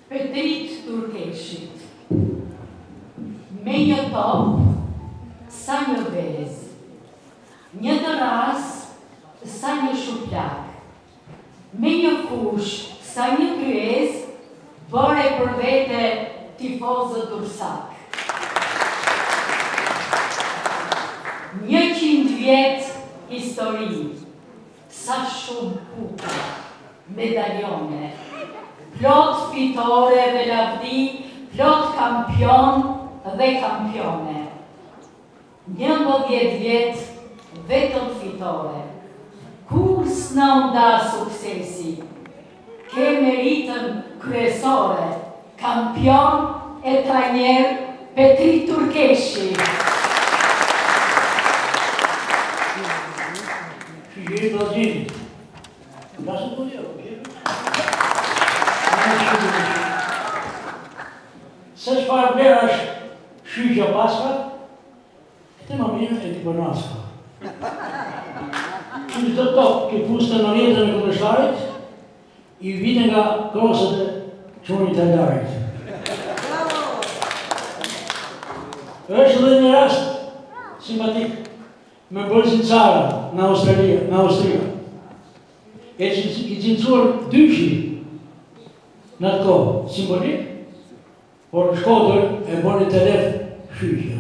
Petrit Turkeshit. Me një top, sa një vez. Një dëras, sa një shuplak. Me një kush, sa një kryes, bëre për vete tifozë Dursak. 100 vjet histori, sa shumë puka, medaljone, plot fitore dhe lavdi, plot kampion dhe kampione. 11 vjet vetëm fitore, kur s'na nda suksesi, ke meritën kryesore, kampion e trajner Petrit Turkeshi. Shqyri Balgjini. Basë të një, se shfarë vera është shqyqja paska, këtë më mirë e t'i përnaska. Që të tokë ke puste në rjetën e këndështarit, i vite nga krosët e qonit të ndarit. është dhe një rast simpatik me bërësin cara në Austria. E që i gjincuar dyshi në atë kohë, simbolik, por Shkodër e bërë të lef shqyqja.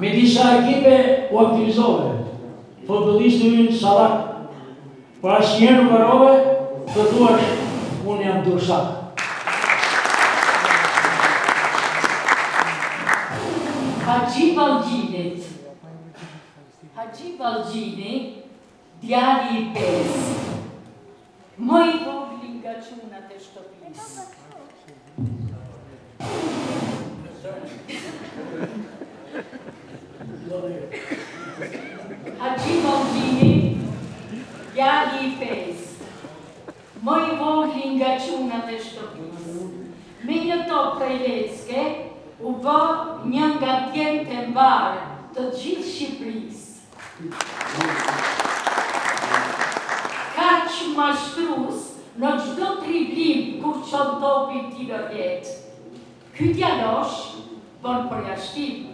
Me disa ekipe u aktivizove, futbolistë ynë Salak, por asnjëherë nuk harrove të thuash unë jam Dursak. Haxhi Balgjinit. Haxhi Balgjini, djali i pes, më i vogli nga çunat e shtëpisë. Haxhi Balgjini, djali i pes, më i vogli nga çunat e shtëpisë. Me një tokë prej Lecke, u bë një nga djemtë e mbarë të gjithë Shqipërisë. Kaq mashtrus në çdo driblim kur çon topi t'i jetë. Ky djalosh bën përjashtim,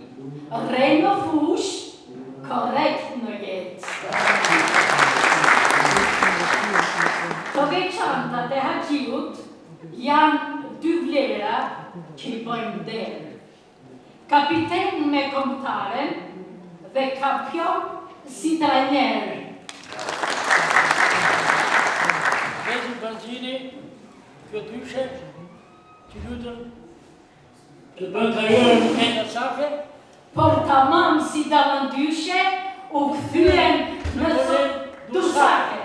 rre në fush, korrekt në jetë. Të veçantat e Haxhiut janë dy vlera që i bëjnë derë. Kapiten me kombëtaren dhe kampion si trajner. Haxhi Balgjini, kjo dyshe që lutën të bën karrierën e në sake, Por tamam si dalën dyshe, u kthyen në Dursake.